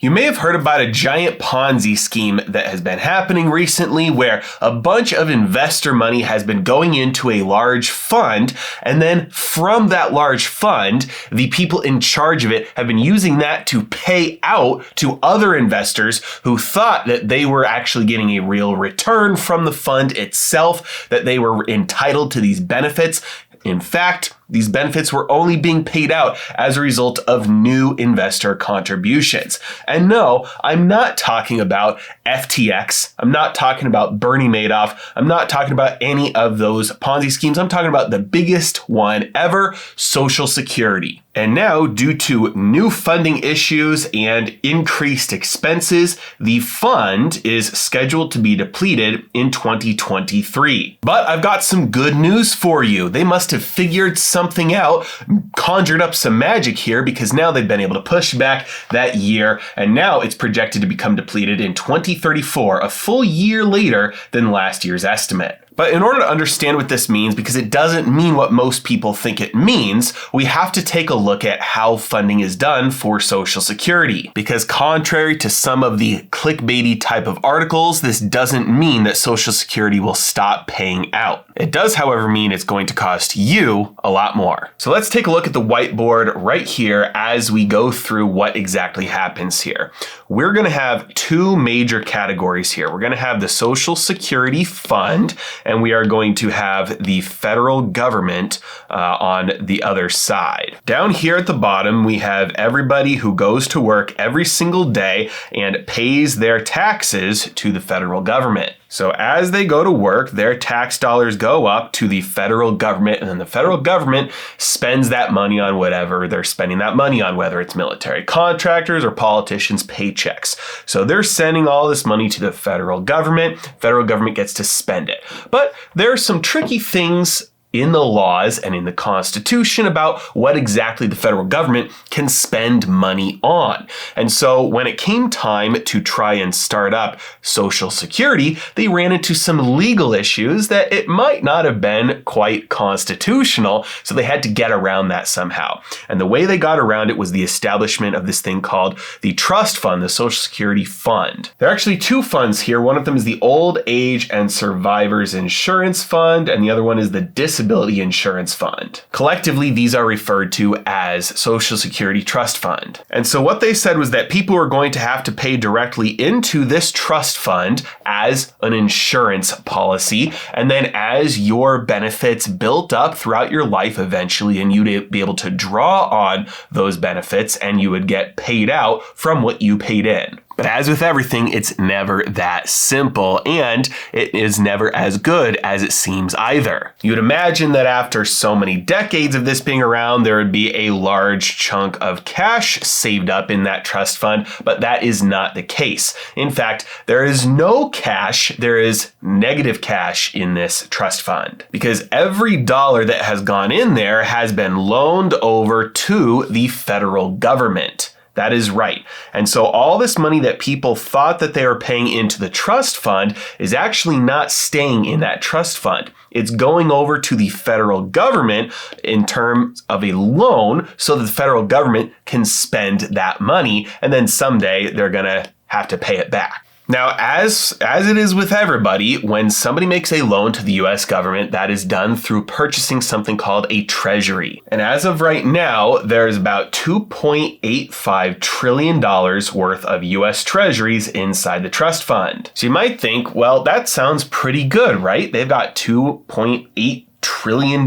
You may have heard about a giant Ponzi scheme that has been happening recently where a bunch of investor money has been going into a large fund, and then from that large fund, the people in charge of it have been using that to pay out to other investors who thought that they were actually getting a real return from the fund itself, that they were entitled to these benefits. In fact, these benefits were only being paid out as a result of new investor contributions. And no, I'm not talking about FTX. I'm not talking about Bernie Madoff. I'm not talking about any of those Ponzi schemes. I'm talking about the biggest one ever, Social Security. And now, due to new funding issues and increased expenses, the fund is scheduled to be depleted in 2023. But I've got some good news for you. They must have figured something out, conjured up some magic here, because now they've been able to push back that year, and now it's projected to become depleted in 2034, a full year later than last year's estimate. But in order to understand what this means, because it doesn't mean what most people think it means, we have to take a look at how funding is done for Social Security. Because contrary to some of the clickbaity type of articles, this doesn't mean that Social Security will stop paying out. It does, however, mean it's going to cost you a lot more. So let's take a look at the whiteboard right here as we go through what exactly happens here. We're going to have two major categories here. We're going to have the Social Security Fund, and we are going to have the federal government on the other side. Down here at the bottom, we have everybody who goes to work every single day and pays their taxes to the federal government. So as they go to work, their tax dollars go up to the federal government, and then the federal government spends that money on whatever they're spending that money on, whether it's military contractors or politicians' paychecks. So they're sending all this money to the federal government. Federal government gets to spend it. But there are some tricky things in the laws and in the Constitution about what exactly the federal government can spend money on. And so when it came time to try and start up Social Security, they ran into some legal issues that it might not have been quite constitutional, so they had to get around that somehow. And the way they got around it was the establishment of this thing called the trust fund, the Social Security Fund. There are actually two funds here. One of them is the Old Age and Survivors Insurance Fund, and the other one is the Disability Insurance Fund. Collectively, these are referred to as Social Security Trust Fund. And so what they said was that people are going to have to pay directly into this trust fund as an insurance policy. And then as your benefits built up throughout your life eventually, and you'd be able to draw on those benefits and you would get paid out from what you paid in. But as with everything, it's never that simple, and it is never as good as it seems either. You'd imagine that after so many decades of this being around, there would be a large chunk of cash saved up in that trust fund, but that is not the case. In fact, there is no cash, there is negative cash in this trust fund, because every dollar that has gone in there has been loaned over to the federal government. That is right. And so all this money that people thought that they were paying into the trust fund is actually not staying in that trust fund. It's going over to the federal government in terms of a loan so that the federal government can spend that money, and then someday they're going to have to pay it back. Now, as it is with everybody, when somebody makes a loan to the US government, that is done through purchasing something called a treasury. And as of right now, there's about $2.85 trillion worth of US treasuries inside the trust fund. So you might think, well, that sounds pretty good, right? They've got $2.8 trillion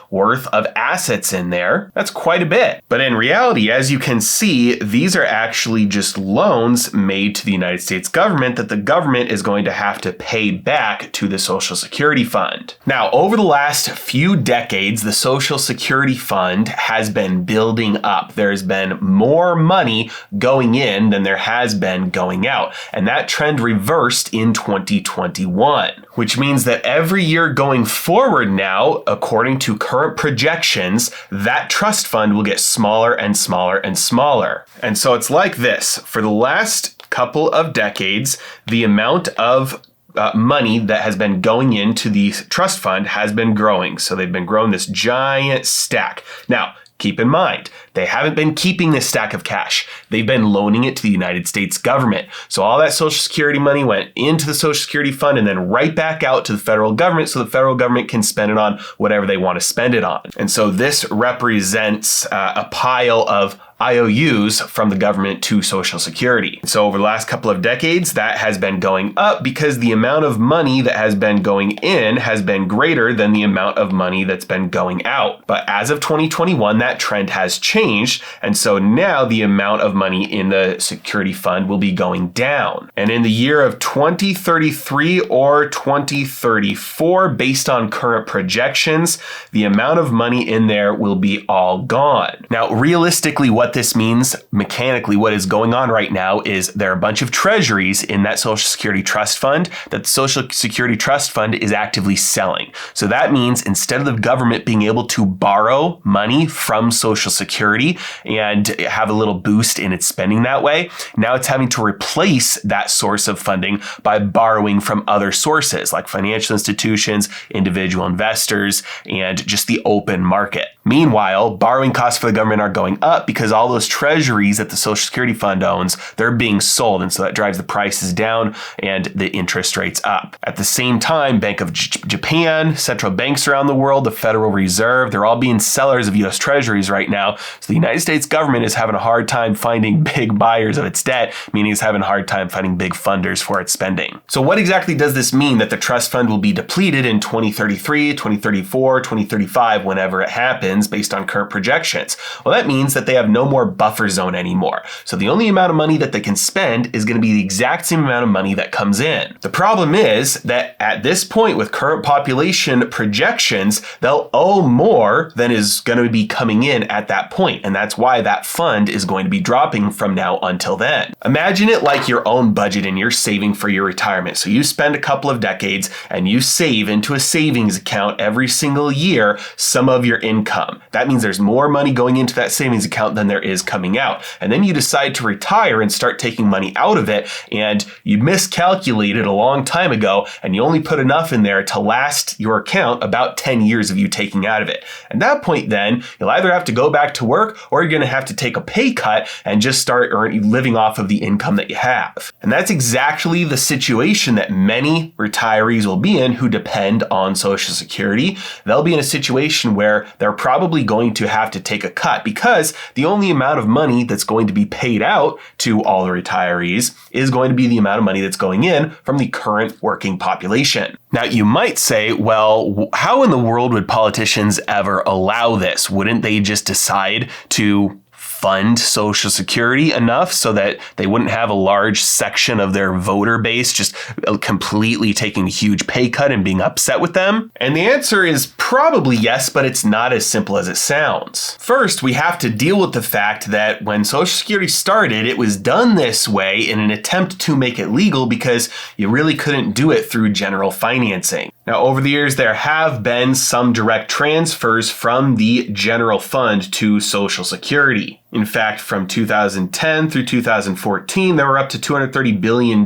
worth of assets in there. That's quite a bit. But in reality, as you can see, these are actually just loans made to the United States government that the government is going to have to pay back to the Social Security Fund. Now, over the last few decades, the Social Security Fund has been building up. There's been more money going in than there has been going out. And that trend reversed in 2021, which means that every year going forward now, according to current projections, that trust fund will get smaller and smaller and smaller. And so it's like this. For the last couple of decades, the amount of money that has been going into the trust fund has been growing. So they've been growing this giant stack. Now, keep in mind, They haven't been keeping this stack of cash. They've been loaning it to the United States government. So all that Social Security money went into the Social Security fund and then right back out to the federal government so the federal government can spend it on whatever they want to spend it on. And so this represents a pile of IOUs from the government to Social Security. So over the last couple of decades, that has been going up because the amount of money that has been going in has been greater than the amount of money that's been going out. But as of 2021, that trend has changed. And so now the amount of money in the security fund will be going down. And in the year of 2033 or 2034, based on current projections, the amount of money in there will be all gone. Now, realistically, what this means mechanically, what is going on right now is there are a bunch of treasuries in that Social Security Trust Fund that the Social Security Trust Fund is actively selling. So that means instead of the government being able to borrow money from Social Security and have a little boost in its spending that way, now it's having to replace that source of funding by borrowing from other sources like financial institutions, individual investors, and just the open market. Meanwhile, borrowing costs for the government are going up because all those treasuries that the Social Security Fund owns, they're being sold. And so that drives the prices down and the interest rates up. At the same time, Bank of Japan, central banks around the world, the Federal Reserve, they're all being sellers of US treasuries right now. So the United States government is having a hard time finding big buyers of its debt, meaning it's having a hard time finding big funders for its spending. So what exactly does this mean that the trust fund will be depleted in 2033, 2034, 2035, whenever it happens based on current projections? Well, that means that they have no more buffer zone anymore. So the only amount of money that they can spend is going to be the exact same amount of money that comes in. The problem is that at this point with current population projections, they'll owe more than is going to be coming in at that point. And that's why that fund is going to be dropping from now until then. Imagine it like your own budget and you're saving for your retirement. So you spend a couple of decades and you save into a savings account every single year some of your income. That means there's more money going into that savings account than there is coming out. And then you decide to retire and start taking money out of it, and you miscalculated a long time ago, and you only put enough in there to last your account about 10 years of you taking out of it. At that point then, you'll either have to go back to work or you're going to have to take a pay cut and just start living off of the income that you have. And that's exactly the situation that many retirees will be in who depend on Social Security. They'll be in a situation where they're probably going to have to take a cut because the only amount of money that's going to be paid out to all the retirees is going to be the amount of money that's going in from the current working population. Now, you might say, well, how in the world would politicians ever allow this? Wouldn't they just decide to fund Social Security enough so that they wouldn't have a large section of their voter base just completely taking a huge pay cut and being upset with them? And the answer is probably yes, but it's not as simple as it sounds. First, we have to deal with the fact that when Social Security started, it was done this way in an attempt to make it legal because you really couldn't do it through general financing. Now, over the years, there have been some direct transfers from the general fund to Social Security. In fact, from 2010 through 2014, there were up to $230 billion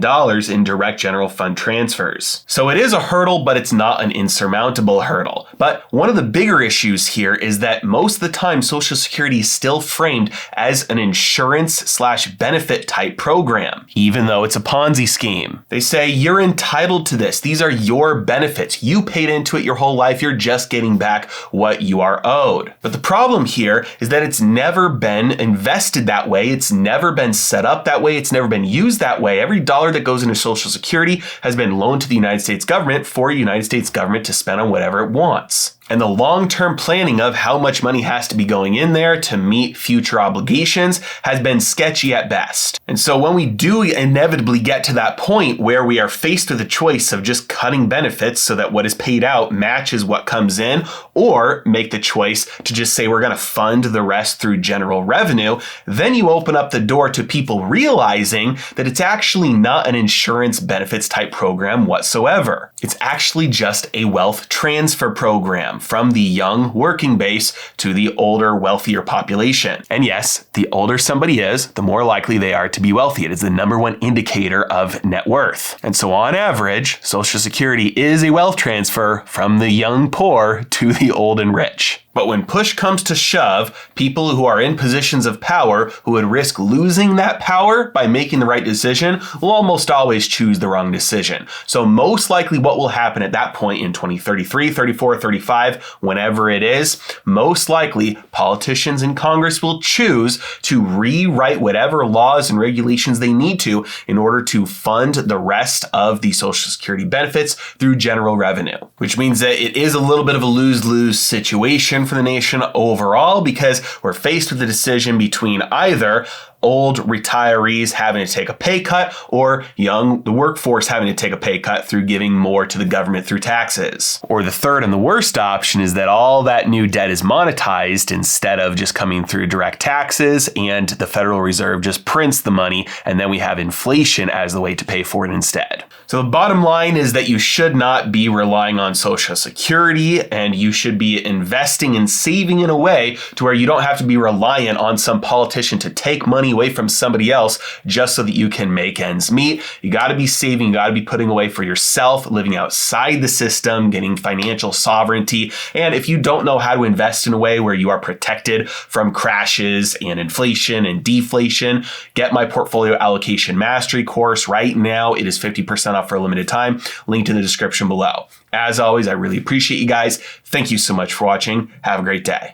in direct general fund transfers. So it is a hurdle, but it's not an insurmountable hurdle. But one of the bigger issues here is that most of the time, Social Security is still framed as an insurance/benefit type program, even though it's a Ponzi scheme. They say you're entitled to this. These are your benefits. You paid into it your whole life. You're just getting back what you are owed. But the problem here is that it's never been invested that way. It's never been set up that way. It's never been used that way. Every dollar that goes into Social Security has been loaned to the United States government for the United States government to spend on whatever it wants. And the long-term planning of how much money has to be going in there to meet future obligations has been sketchy at best. And so when we do inevitably get to that point where we are faced with a choice of just cutting benefits so that what is paid out matches what comes in, or make the choice to just say we're going to fund the rest through general revenue, revenue, then you open up the door to people realizing that it's actually not an insurance benefits type program whatsoever. It's actually just a wealth transfer program from the young working base to the older, wealthier population. And yes, the older somebody is, the more likely they are to be wealthy. It is the number one indicator of net worth. And so on average, Social Security is a wealth transfer from the young poor to the old and rich. But when push comes to shove, people who are in positions of power who would risk losing that power by making the right decision will almost always choose the wrong decision. So most likely what will happen at that point in 2033, 34, 35, whenever it is, most likely politicians in Congress will choose to rewrite whatever laws and regulations they need to in order to fund the rest of the Social Security benefits through general revenue, which means that it is a little bit of a lose-lose situation for the nation overall, because we're faced with a decision between either old retirees having to take a pay cut or the workforce having to take a pay cut through giving more to the government through taxes. Or the third and the worst option is that all that new debt is monetized instead of just coming through direct taxes, and the Federal Reserve just prints the money, and then we have inflation as the way to pay for it instead. So the bottom line is that you should not be relying on Social Security, and you should be investing and saving in a way to where you don't have to be reliant on some politician to take money away from somebody else just so that you can make ends meet. You got to be saving, you got to be putting away for yourself, living outside the system, getting financial sovereignty. And if you don't know how to invest in a way where you are protected from crashes and inflation and deflation, get my portfolio allocation mastery course right now. It is 50% off for a limited time. Link in the description below. As always, I really appreciate you guys. Thank you so much for watching. Have a great day.